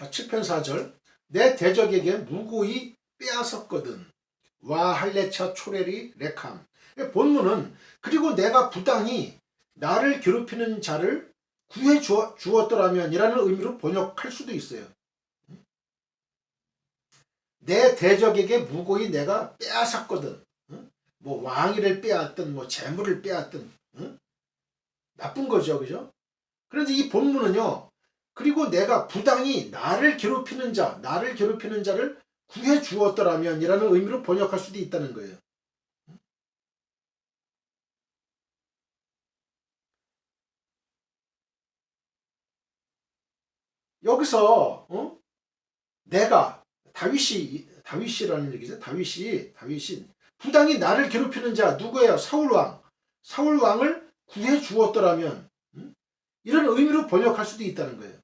자, 7편 4절. 내 대적에게 무고히 빼앗았거든. 와 할례차 초레리 레캄. 본문은 그리고 내가 부당히 나를 괴롭히는 자를 구해 주었더라면 이라는 의미로 번역할 수도 있어요. 내 대적에게 무고히 내가 빼앗았거든. 뭐 왕위를 빼앗든 뭐 재물을 빼앗든 나쁜 거죠. 그죠? 그런데 이 본문은요. 그리고 내가 부당히 나를 괴롭히는 자를 구해 주었더라면 이라는 의미로 번역할 수도 있다는 거예요. 여기서 내가 다윗이라는 얘기죠. 다윗이 부당히 나를 괴롭히는 자 누구예요? 사울 왕을 구해 주었더라면 이런 의미로 번역할 수도 있다는 거예요.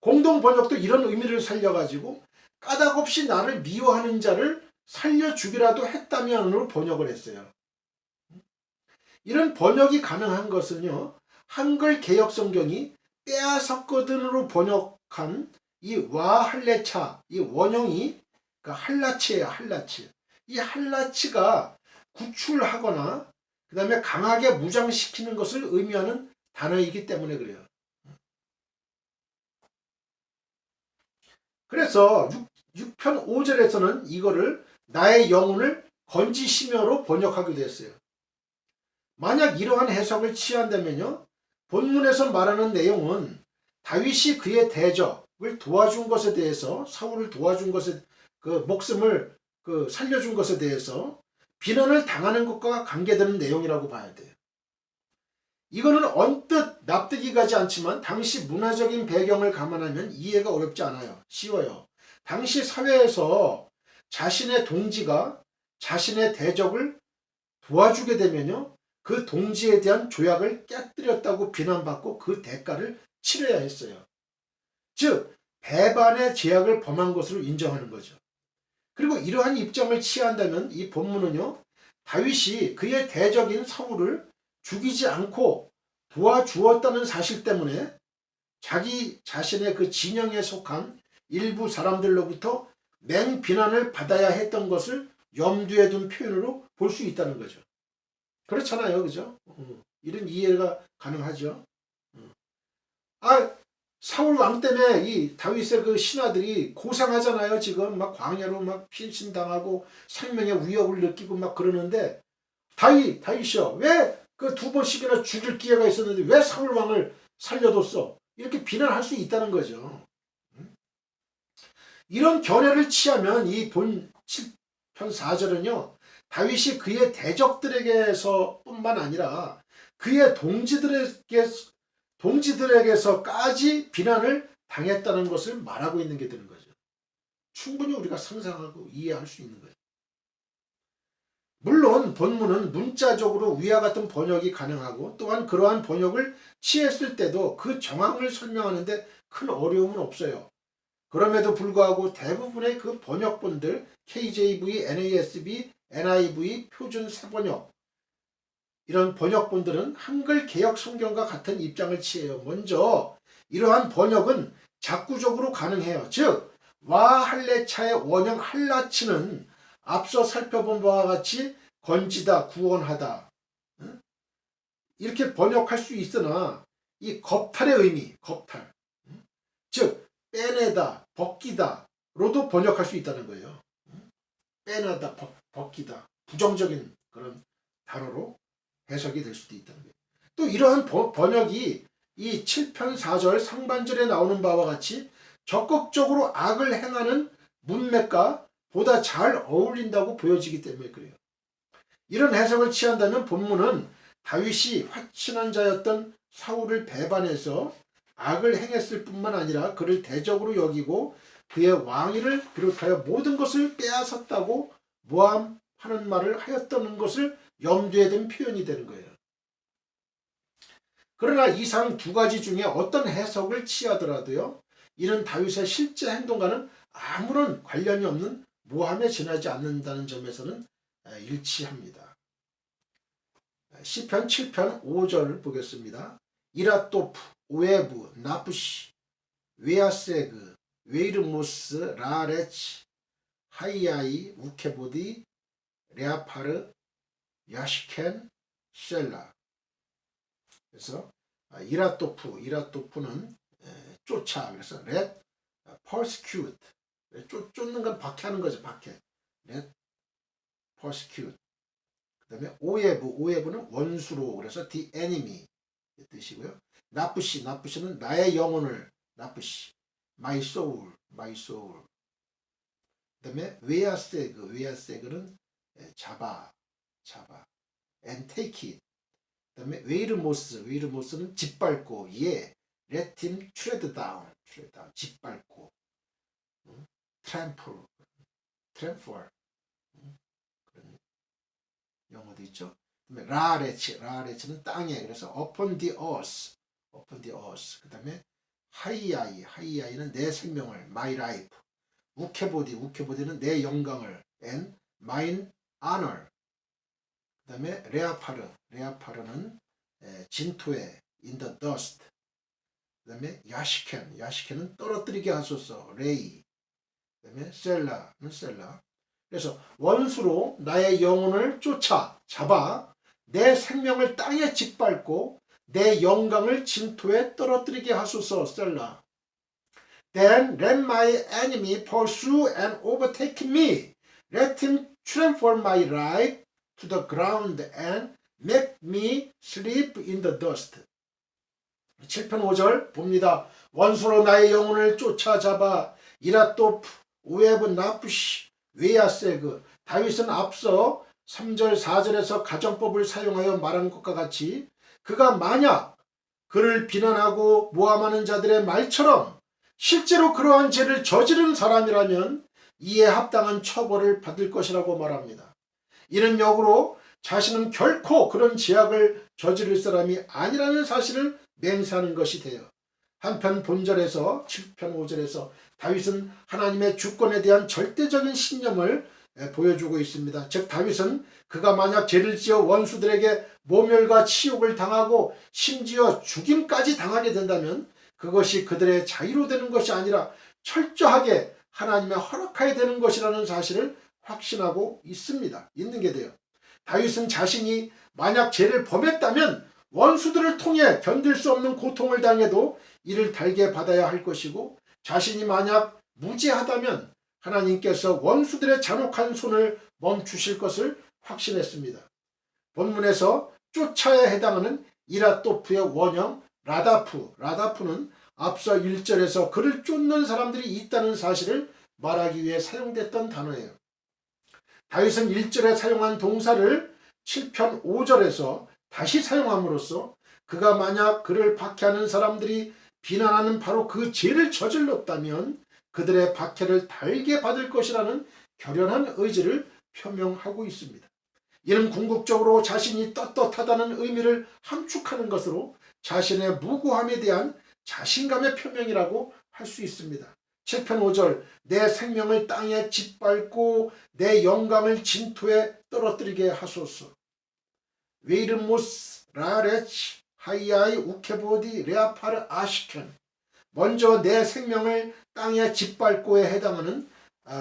공동 번역도 이런 의미를 살려가지고 까닭없이 나를 미워하는 자를 살려주기라도 했다면으로 번역을 했어요. 이런 번역이 가능한 것은요. 한글 개역 성경이 빼앗았거든으로 번역한 이 와 할례차 이 원형이 그러니까 할라치예요. 할라치. 이 할라치가 구출하거나 그 다음에 강하게 무장시키는 것을 의미하는 단어이기 때문에 그래요. 그래서 6편 5절에서는 이거를 나의 영혼을 건지시며로 번역하기도 했어요. 만약 이러한 해석을 취한다면요. 본문에서 말하는 내용은 다윗이 그의 대적을 도와준 것에 대해서 사울을 도와준 것에 그 목숨을 살려준 것에 대해서 비난을 당하는 것과 관계되는 내용이라고 봐야 돼요. 이거는 언뜻 납득이 가지 않지만 당시 문화적인 배경을 감안하면 이해가 어렵지 않아요. 쉬워요. 당시 사회에서 자신의 동지가 자신의 대적을 도와주게 되면요. 그 동지에 대한 조약을 깨뜨렸다고 비난받고 그 대가를 치러야 했어요. 즉 배반의 제약을 범한 것으로 인정하는 거죠. 그리고 이러한 입장을 취한다면 이 본문은요. 다윗이 그의 대적인 사울을 죽이지 않고 도와주었다는 사실 때문에 자기 자신의 그 진영에 속한 일부 사람들로부터 맹비난을 받아야 했던 것을 염두에 둔 표현으로 볼 수 있다는 거죠. 그렇잖아요. 그죠? 이런 이해가 가능하죠. 사울 왕 때문에 이 다윗의 그 신하들이 고생하잖아요. 지금 막 광야로 막 피신당하고 생명의 위협을 느끼고 막 그러는데 다윗이요. 왜 그 2번씩이나 죽일 기회가 있었는데 왜 사울 왕을 살려뒀어? 이렇게 비난할 수 있다는 거죠. 이런 견해를 취하면 이 본 7편 4절은요. 다윗이 그의 대적들에게서 뿐만 아니라 그의 동지들에게서까지 비난을 당했다는 것을 말하고 있는 게 되는 거죠. 충분히 우리가 상상하고 이해할 수 있는 거예요. 물론 본문은 문자적으로 위와 같은 번역이 가능하고 또한 그러한 번역을 취했을 때도 그 정황을 설명하는데 큰 어려움은 없어요. 그럼에도 불구하고 대부분의 그 번역본들 KJV, NASB, NIV, 표준 새번역 이런 번역본들은 한글 개역 성경과 같은 입장을 취해요. 먼저 이러한 번역은 작구적으로 가능해요. 즉 와 할례차의 원형 할라치는 앞서 살펴본 바와 같이 건지다, 구원하다 이렇게 번역할 수 있으나 이 겁탈의 의미, 겁탈 즉 빼내다, 벗기다로도 번역할 수 있다는 거예요. 빼내다, 벗기다 부정적인 그런 단어로 해석이 될 수도 있다는 거예요. 또 이러한 번역이 이 7편 4절 상반절에 나오는 바와 같이 적극적으로 악을 행하는 문맥과 보다 잘 어울린다고 보여지기 때문에 그래요. 이런 해석을 취한다면 본문은 다윗이 화친한 자였던 사울을 배반해서 악을 행했을 뿐만 아니라 그를 대적으로 여기고 그의 왕위를 비롯하여 모든 것을 빼앗았다고 모함하는 말을 하였다는 것을 염두에 둔 표현이 되는 거예요. 그러나 이상 두 가지 중에 어떤 해석을 취하더라도요. 이는 다윗의 실제 행동과는 아무런 관련이 없는 모함에 지나지 않는다는 점에서는 일치합니다. 시편 7편 5절 보겠습니다. 이라또프, 오에브, 나부시, 웨아세그, 웨이르모스, 라레치, 하이아이, 우케보디, 레아파르, 야시켄, 셀라. 그래서 이라토프는 쫓아. 그래서 let persecute, 쫓는 건 박해하는 거죠. 박해. let persecute. 그 다음에 오예부는 원수로. 그래서 the enemy 뜻이고요. 나쁘시는 나의 영혼을. 나쁘시, my soul. 그 다음에 웨아세그는 잡아 and take it. 그 다음에 웨이르모스는 짓밟고. let him tread down, 짓밟고. trample, 그런 영어도 있죠. 그 다음에 라레치는 땅에. 그래서 upon the earth. 그 다음에 하이아이는 내 생명을, my life. 우케보디는 내 영광을, and mine honor. 그 다음에 레아파르는 진토에, in the dust. 그 다음에 야시켄은 떨어뜨리게 하소서, 레이. 그 다음에 셀라. 그래서 원수로 나의 영혼을 잡아 내 생명을 땅에 짓밟고 내 영광을 진토에 떨어뜨리게 하소서, 셀라. Then let my enemy pursue and overtake me. Let him trample my life to the ground and make me sleep in the dust. 7편 5절 봅니다. 원수로 나의 영혼을 쫓아잡아. 이라토프, 오에브, 나푸시, 웨야세그. 다윗은 앞서 3절 4절에서 가정법을 사용하여 말한 것과 같이 그가 만약 그를 비난하고 모함하는 자들의 말처럼 실제로 그러한 죄를 저지른 사람이라면 이에 합당한 처벌을 받을 것이라고 말합니다. 이는 역으로 자신은 결코 그런 죄악을 저지를 사람이 아니라는 사실을 맹세하는 것이 돼요. 한편 본절에서 7편 5절에서 다윗은 하나님의 주권에 대한 절대적인 신념을 보여주고 있습니다. 즉 다윗은 그가 만약 죄를 지어 원수들에게 모멸과 치욕을 당하고 심지어 죽임까지 당하게 된다면 그것이 그들의 자유로 되는 것이 아니라 철저하게 하나님의 허락하에 되는 것이라는 사실을 확신하고 있는 게 돼요. 다윗은 자신이 만약 죄를 범했다면 원수들을 통해 견딜 수 없는 고통을 당해도 이를 달게 받아야 할 것이고, 자신이 만약 무죄하다면 하나님께서 원수들의 잔혹한 손을 멈추실 것을 확신했습니다. 본문에서 쫓아에 해당하는 이라토프의 원형 라다프는 앞서 1절에서 그를 쫓는 사람들이 있다는 사실을 말하기 위해 사용됐던 단어예요. 다윗은 1절에 사용한 동사를 7편 5절에서 다시 사용함으로써 그가 만약 그를 박해하는 사람들이 비난하는 바로 그 죄를 저질렀다면 그들의 박해를 달게 받을 것이라는 결연한 의지를 표명하고 있습니다. 이는 궁극적으로 자신이 떳떳하다는 의미를 함축하는 것으로 자신의 무고함에 대한 자신감의 표명이라고 할 수 있습니다. 7편 5절 내 생명을 땅에 짓밟고 내 영광을 진토에 떨어뜨리게 하소서. 웨이르모스, 라레치, 하이아이, 우케보디, 레아파르, 아시켄. 먼저 내 생명을 땅에 짓밟고에 해당하는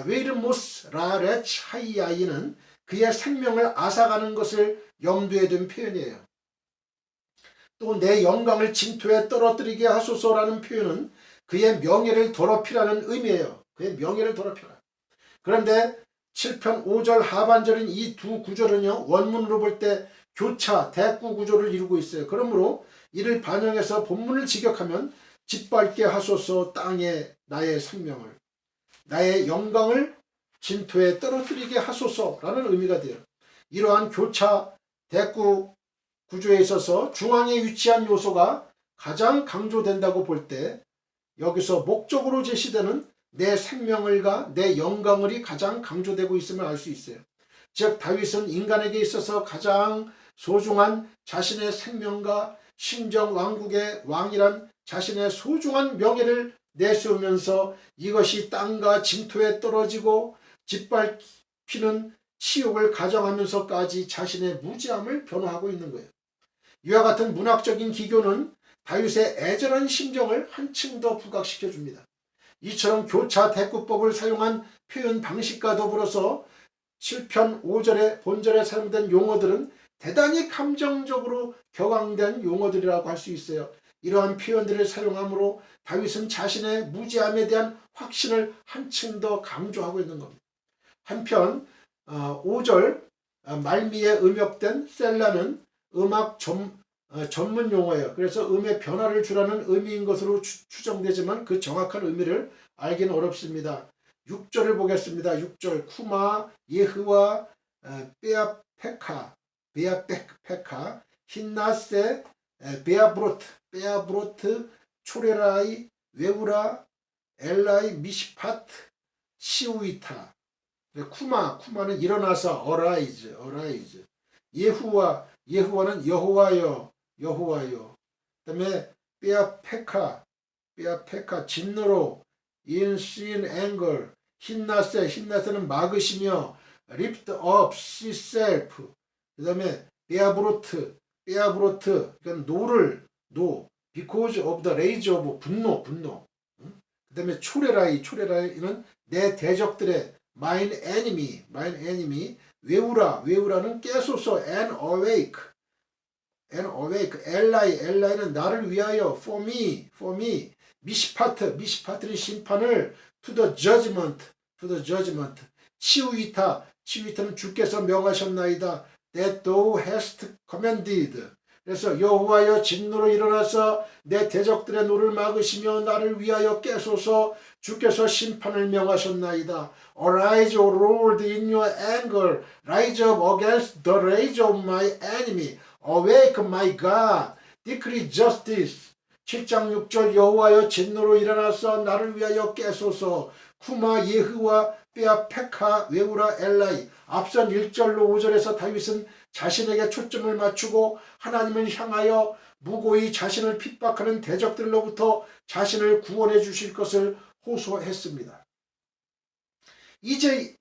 웨이르모스, 라레치, 하이아이는 그의 생명을 앗아가는 것을 염두에 둔 표현이에요. 또 내 영광을 진토에 떨어뜨리게 하소서라는 표현은 그의 명예를 더럽히라는 의미예요. 그의 명예를 더럽히라. 그런데 7편 5절 하반절인 이 두 구절은요, 원문으로 볼 때 교차, 대꾸 구조를 이루고 있어요. 그러므로 이를 반영해서 본문을 직역하면 짓밟게 하소서 땅에 나의 생명을, 나의 영광을 진토에 떨어뜨리게 하소서라는 의미가 돼요. 이러한 교차, 대꾸 구조에 있어서 중앙에 위치한 요소가 가장 강조된다고 볼 때 여기서 목적으로 제시되는 내 생명을과 내 영광을이 가장 강조되고 있음을 알 수 있어요. 즉 다윗은 인간에게 있어서 가장 소중한 자신의 생명과 신정 왕국의 왕이란 자신의 소중한 명예를 내세우면서 이것이 땅과 진토에 떨어지고 짓밟히는 치욕을 가정하면서까지 자신의 무지함을 변호하고 있는 거예요. 이와 같은 문학적인 기교는 다윗의 애절한 심정을 한층 더 부각시켜 줍니다. 이처럼 교차 대꾸법을 사용한 표현 방식과 더불어서 7편 5절의 본절에 사용된 용어들은 대단히 감정적으로 격앙된 용어들이라고 할 수 있어요. 이러한 표현들을 사용함으로 다윗은 자신의 무지함에 대한 확신을 한층 더 강조하고 있는 겁니다. 한편 5절 말미에 음역된 셀라는 음악 전문 용어예요. 그래서 음의 변화를 주라는 의미인 것으로 추정되지만 그 정확한 의미를 알기는 어렵습니다. 6절을 보겠습니다. 6절 쿠마 예흐와 베아페카 힌나세 베아브로트 초레라이 웨우라 엘라이 미시파트 시우이타. 쿠마는 일어나서 어라이즈 예후와는 여호와여. 그다음에 베아페카 진노로 인신 앵글 힌나세는 막으시며 lift up self. 그다음에 베아브로트 그러니까 because of the rage of 분노. 그다음에 초레라이는 내 대적들의 mine enemy. 웨우라는 깨소서 and awake. 엘라이는 나를 위하여 for me. 미시파트는 심판을 to the judgment. 치우이타는 주께서 명하셨나이다. that thou hast commanded. 그래서 여호와여 진노로 일어나서 내 대적들의 노를 막으시며 나를 위하여 깨소서. 주께서 심판을 명하셨나이다. Arise, O Lord, in your anger. Rise up against the rage of my enemy. Awake, my God. Decree justice. 7장 6절 여호와여 진노로 일어나서 나를 위하여 깨소서. 쿠마 예흐와 베아페카 웨우라 엘라이. 앞선 1절로 5절에서 다윗은 자신에게 초점을 맞추고 하나님을 향하여 무고히 자신을 핍박하는 대적들로부터 자신을 구원해 주실 것을 호소했습니다. 이제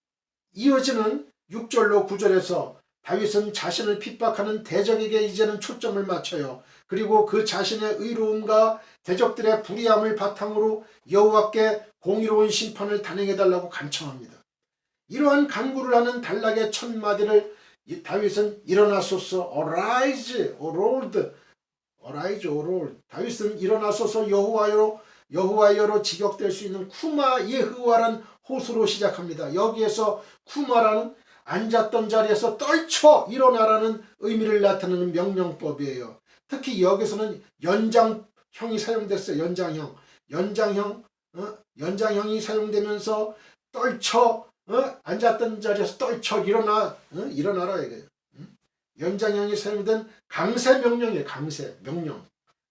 이어지는 6절로 9절에서 다윗은 자신을 핍박하는 대적에게 이제는 초점을 맞춰요. 그리고 그 자신의 의로움과 대적들의 불의함을 바탕으로 여호와께 공의로운 심판을 단행해달라고 간청합니다. 이러한 간구를 하는 단락의 첫 마디를 다윗은 일어나소서 Arise, O Lord. 다윗은 일어나소서 여호와여로 직역될 수 있는 쿠마 예흐와란 호소로 시작합니다. 여기에서 쿠마라는 앉았던 자리에서 떨쳐 일어나라는 의미를 나타내는 명령법이에요. 특히 여기서는 연장형이 사용됐어요. 연장형이 사용되면서 떨쳐 앉았던 자리에서 떨쳐 일어나라 이거예요. 연장형이 사용된 강세 명령이에요.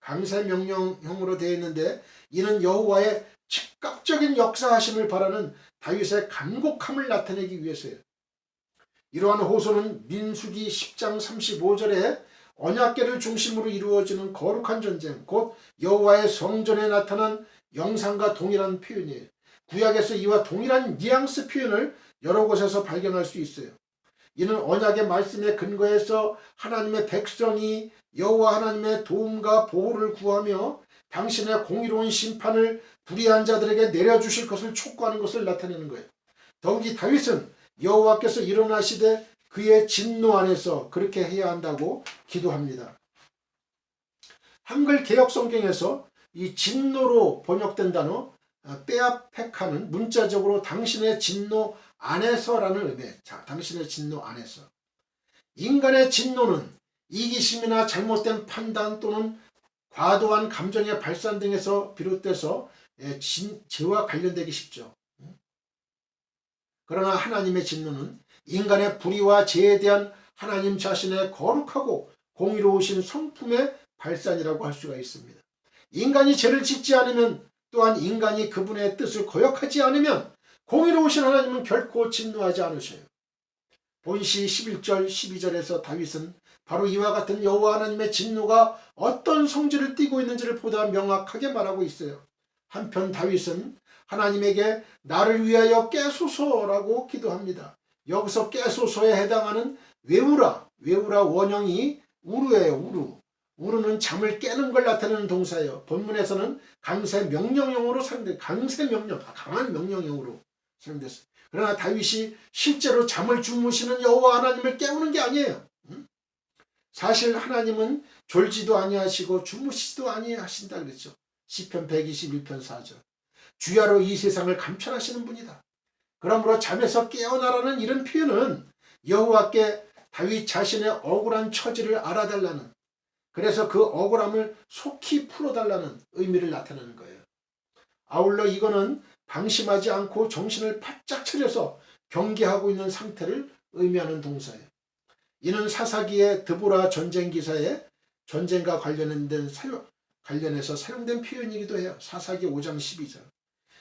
강세 명령형으로 되어 있는데 이는 여호와의 즉각적인 역사하심을 바라는 다윗의 간곡함을 나타내기 위해서예요. 이러한 호소는 민수기 10장 35절에 언약궤를 중심으로 이루어지는 거룩한 전쟁, 곧 여호와의 성전에 나타난 영상과 동일한 표현이에요. 구약에서 이와 동일한 뉘앙스 표현을 여러 곳에서 발견할 수 있어요. 이는 언약의 말씀에 근거해서 하나님의 백성이 여호와 하나님의 도움과 보호를 구하며 당신의 공의로운 심판을 불의한 자들에게 내려주실 것을 촉구하는 것을 나타내는 거예요. 더욱이 다윗은 여호와께서 일어나시되 그의 진노 안에서 그렇게 해야 한다고 기도합니다. 한글 개역 성경에서 이 진노로 번역된 단어 빼앗팩하는 문자적으로 당신의 진노 안에서라는 의미예요. 자, 당신의 진노 안에서. 인간의 진노는 이기심이나 잘못된 판단 또는 과도한 감정의 발산 등에서 비롯돼서 죄와 관련되기 쉽죠. 그러나 하나님의 진노는 인간의 불의와 죄에 대한 하나님 자신의 거룩하고 공의로우신 성품의 발산이라고 할 수가 있습니다. 인간이 죄를 짓지 않으면 또한 인간이 그분의 뜻을 거역하지 않으면 공의로우신 하나님은 결코 진노하지 않으셔요. 본시 11절 12절에서 다윗은 바로 이와 같은 여호와 하나님의 진노가 어떤 성질을 띠고 있는지를 보다 명확하게 말하고 있어요. 한편 다윗은 하나님에게 나를 위하여 깨소서라고 기도합니다. 여기서 깨소서에 해당하는 웨우라 원형이 우루예요. 우르는 잠을 깨는 걸 나타내는 동사예요. 본문에서는 강세 명령형으로 사용돼, 강세 명령, 강한 명령형으로 사용됐어요. 그러나 다윗이 실제로 잠을 주무시는 여호와 하나님을 깨우는 게 아니에요. 사실 하나님은 졸지도 아니하시고 주무시지도 아니하신다 그랬죠. 시편 121편 4절. 주야로 이 세상을 감찰하시는 분이다. 그러므로 잠에서 깨어나라는 이런 표현은 여호와께 다윗 자신의 억울한 처지를 알아달라는, 그래서 그 억울함을 속히 풀어달라는 의미를 나타내는 거예요. 아울러 이거는 방심하지 않고 정신을 바짝 차려서 경계하고 있는 상태를 의미하는 동사예요. 이는 사사기의 드보라 전쟁 기사에 전쟁과 관련해서 사용된 표현이기도 해요. 사사기 5장 12절.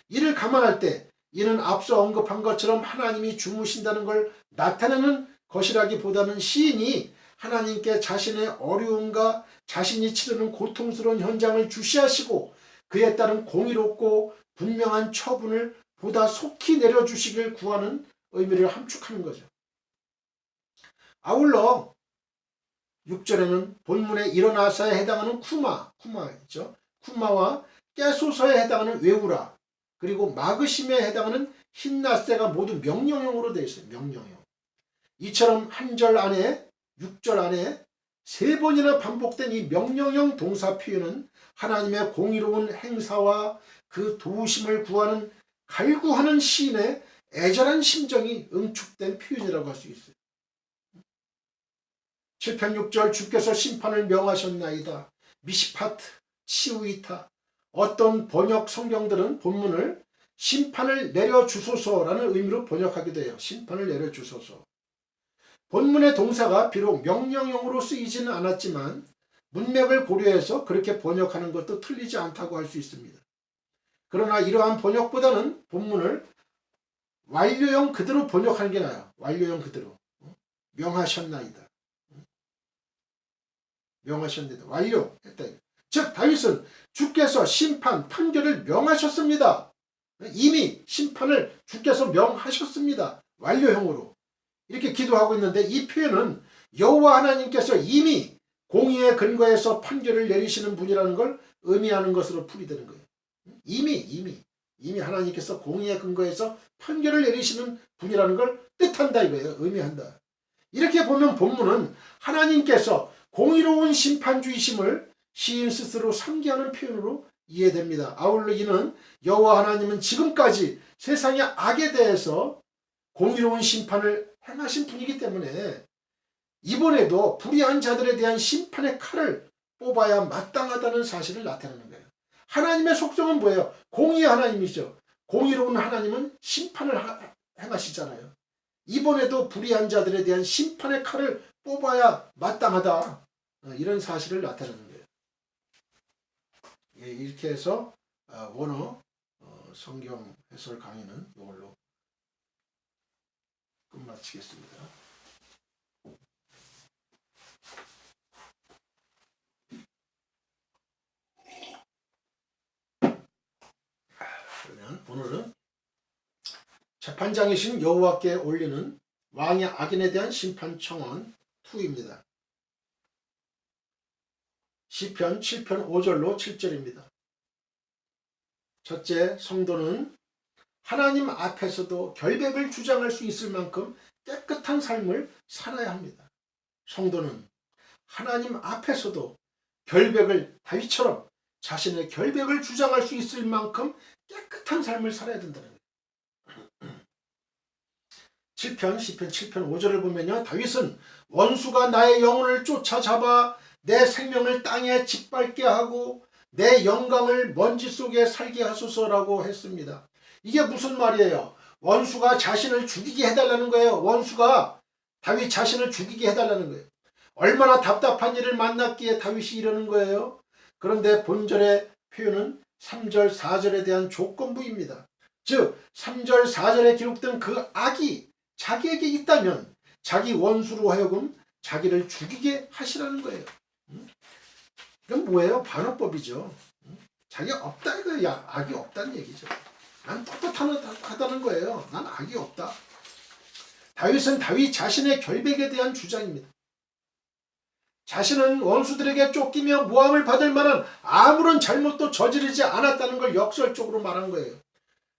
이를 감안할 때 이는 앞서 언급한 것처럼 하나님이 주무신다는 걸 나타내는 것이라기보다는 시인이 하나님께 자신의 어려움과 자신이 치르는 고통스러운 현장을 주시하시고 그에 따른 공의롭고 분명한 처분을 보다 속히 내려주시길 구하는 의미를 함축하는 거죠. 아울러 6절에는 본문의 일어나서에 해당하는 쿠마있죠. 쿠마와 깨소서에 해당하는 외우라, 그리고 마그심에 해당하는 힌나세가 모두 명령형으로 되어 있어요. 명령형. 이처럼 한 절 안에 6절 안에 3번이나 반복된 이 명령형 동사 표현은 하나님의 공의로운 행사와 그 도우심을 구하는 갈구하는 시인의 애절한 심정이 응축된 표현이라고 할 수 있어요. 7편 6절 주께서 심판을 명하셨나이다. 미시파트, 치우이타. 어떤 번역 성경들은 본문을 심판을 내려주소서라는 의미로 번역하기도 해요. 심판을 내려주소서. 본문의 동사가 비록 명령형으로 쓰이지는 않았지만 문맥을 고려해서 그렇게 번역하는 것도 틀리지 않다고 할 수 있습니다. 그러나 이러한 번역보다는 본문을 완료형 그대로 번역하는 게 나아요. 완료형 그대로. 명하셨나이다. 명하셨나이다. 완료했다. 즉 다윗은 주께서 심판, 판결을 명하셨습니다. 이미 심판을 주께서 명하셨습니다. 완료형으로. 이렇게 기도하고 있는데 이 표현은 여호와 하나님께서 이미 공의에 근거해서 판결을 내리시는 분이라는 걸 의미하는 것으로 풀이되는 거예요. 이미 하나님께서 공의에 근거해서 판결을 내리시는 분이라는 걸 뜻한다 이거예요. 의미한다. 이렇게 보면 본문은 하나님께서 공의로운 심판주이심을 시인 스스로 상기하는 표현으로 이해됩니다. 아울러 이는 여호와 하나님은 지금까지 세상의 악에 대해서 공의로운 심판을 행하신 분이기 때문에 이번에도 불의한 자들에 대한 심판의 칼을 뽑아야 마땅하다는 사실을 나타내는 거예요. 하나님의 속성은 뭐예요? 공의의 하나님이죠. 공의로운 하나님은 심판을 행하시잖아요. 이번에도 불의한 자들에 대한 심판의 칼을 뽑아야 마땅하다. 이런 사실을 나타내는 거예요. 이렇게 해서 원어 성경 해설 강의는 이걸로 끝마치겠습니다. 그러면 오늘은 재판장이신 여호와께 올리는 왕의 악인에 대한 심판 청원 2입니다. 시편 7편 5절로 7절입니다. 첫째, 성도는 하나님 앞에서도 결백을 주장할 수 있을 만큼 깨끗한 삶을 살아야 합니다. 성도는 하나님 앞에서도 결백을, 다윗처럼 자신의 결백을 주장할 수 있을 만큼 깨끗한 삶을 살아야 된다는 거예요. 시편 7편 5절을 보면요, 다윗은 원수가 나의 영혼을 쫓아잡아 내 생명을 땅에 짓밟게 하고 내 영광을 먼지 속에 살게 하소서라고 했습니다. 이게 무슨 말이에요? 원수가 자신을 죽이게 해달라는 거예요. 원수가 다윗 자신을 죽이게 해달라는 거예요. 얼마나 답답한 일을 만났기에 다윗이 이러는 거예요. 그런데 본절의 표현은 3절 4절에 대한 조건부입니다. 즉 3절 4절에 기록된 그 악이 자기에게 있다면 자기 원수로 하여금 자기를 죽이게 하시라는 거예요. 이건 뭐예요? 반어법이죠. 자기가 없다 이거야. 악이 없다는 얘기죠. 난 떳떳하다는 거예요. 난 악이 없다. 다윗은 다윗 자신의 결백에 대한 주장입니다. 자신은 원수들에게 쫓기며 모함을 받을 만한 아무런 잘못도 저지르지 않았다는 걸 역설적으로 말한 거예요.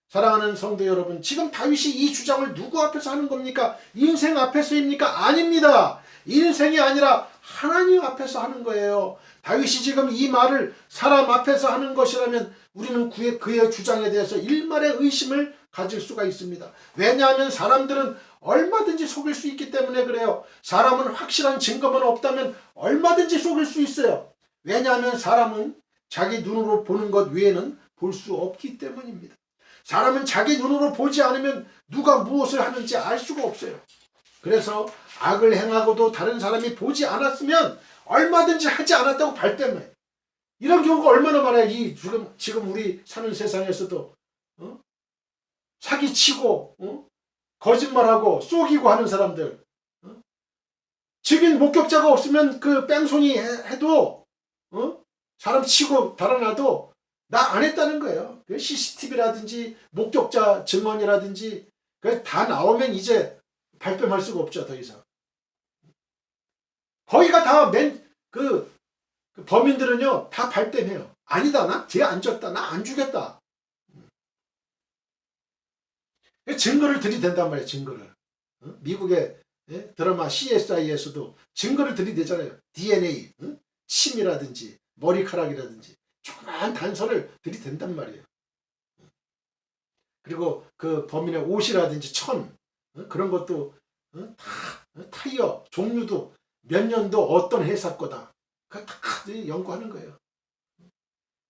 사랑하는 성도 여러분, 지금 다윗이 이 주장을 누구 앞에서 하는 겁니까? 인생 앞에서입니까? 아닙니다. 인생이 아니라 하나님 앞에서 하는 거예요. 다윗이 지금 이 말을 사람 앞에서 하는 것이라면 우리는 그의 주장에 대해서 일말의 의심을 가질 수가 있습니다. 왜냐하면 사람들은 얼마든지 속일 수 있기 때문에 그래요. 사람은 확실한 증거만 없다면 얼마든지 속일 수 있어요. 왜냐하면 사람은 자기 눈으로 보는 것 외에는 볼 수 없기 때문입니다. 사람은 자기 눈으로 보지 않으면 누가 무엇을 하는지 알 수가 없어요. 그래서 악을 행하고도 다른 사람이 보지 않았으면 얼마든지 하지 않았다고 발뺌해요. 이런 경우가 얼마나 많아요. 지금 우리 사는 세상에서도 사기치고 거짓말하고 속이고 하는 사람들, 증인 목격자가 없으면 그 뺑소니 해도 사람 치고 달아나도 나 안 했다는 거예요. CCTV라든지 목격자 증언이라든지 다 나오면 이제 발뺌할 수가 없죠. 더 이상. 거기가 다 그 범인들은요 다 발뺌해요. 아니다, 나 죄 안 졌다, 나 안 죽였다. 증거를 들이댄단 말이에요. 증거를. 미국의 드라마 CSI에서도 증거를 들이대잖아요. DNA, 침이라든지 머리카락이라든지 조그마한 단서를 들이댄단 말이에요. 그리고 그 범인의 옷이라든지 천, 그런 것도 다 타이어 종류도 몇 년도 어떤 회사 거다. 그거 다 연구하는 거예요.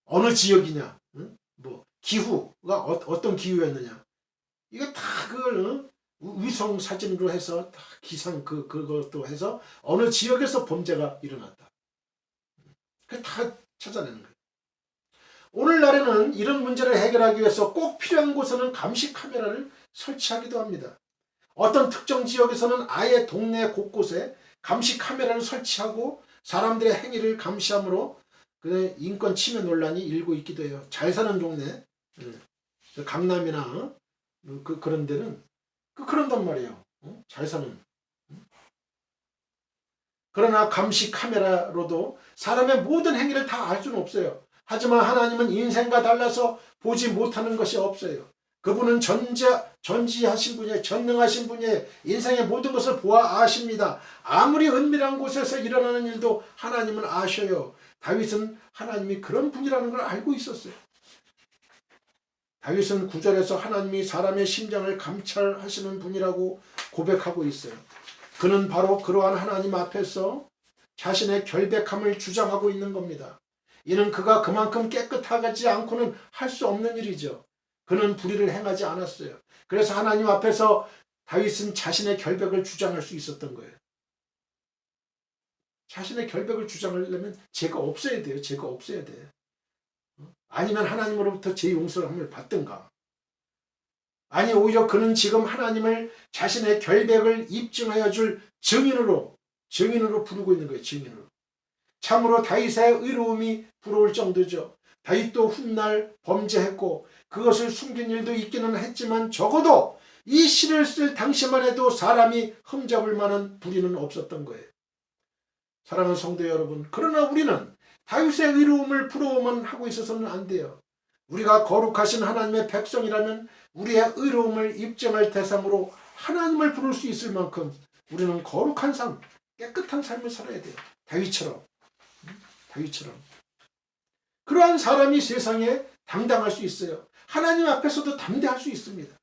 어느 지역이냐, 뭐 기후가 어떤 기후였느냐. 이거 다 그걸 위성 사진으로 해서 다 기상 그것도 해서 어느 지역에서 범죄가 일어났다. 그 다 찾아내는 거예요. 오늘날에는 이런 문제를 해결하기 위해서 꼭 필요한 곳에는 감시 카메라를 설치하기도 합니다. 어떤 특정 지역에서는 아예 동네 곳곳에 감시 카메라를 설치하고 사람들의 행위를 감시함으로 인권 침해 논란이 일고 있기도 해요. 잘 사는 동네, 강남이나 그런 데는 그런단 말이에요. 잘 사는. 그러나 감시 카메라로도 사람의 모든 행위를 다 알 수는 없어요. 하지만 하나님은 인생과 달라서 보지 못하는 것이 없어요. 그분은 전지하신 분이에요. 전능하신 분이에요. 인생의 모든 것을 보아 아십니다. 아무리 은밀한 곳에서 일어나는 일도 하나님은 아셔요. 다윗은 하나님이 그런 분이라는 걸 알고 있었어요. 다윗은 9절에서 하나님이 사람의 심장을 감찰하시는 분이라고 고백하고 있어요. 그는 바로 그러한 하나님 앞에서 자신의 결백함을 주장하고 있는 겁니다. 이는 그가 그만큼 깨끗하지 않고는 할 수 없는 일이죠. 그는 불의를 행하지 않았어요. 그래서 하나님 앞에서 다윗은 자신의 결백을 주장할 수 있었던 거예요. 자신의 결백을 주장하려면 죄가 없어야 돼요. 죄가 없어야 돼. 아니면 하나님으로부터 죄 용서함을 받든가. 아니 오히려 그는 지금 하나님을 자신의 결백을 입증하여 줄 증인으로 부르고 있는 거예요. 증인으로. 참으로 다윗의 의로움이 부러울 정도죠. 다윗도 훗날 범죄했고 그것을 숨긴 일도 있기는 했지만 적어도 이 시를 쓸 당시만 해도 사람이 흠잡을 만한 불의는 없었던 거예요. 사랑하는 성도 여러분, 그러나 우리는 다윗의 의로움을 부러워만 하고 있어서는 안 돼요. 우리가 거룩하신 하나님의 백성이라면 우리의 의로움을 입증할 대상으로 하나님을 부를 수 있을 만큼 우리는 거룩한 삶, 깨끗한 삶을 살아야 돼요. 다윗처럼. 그러한 사람이 세상에 당당할 수 있어요. 하나님 앞에서도 담대할 수 있습니다.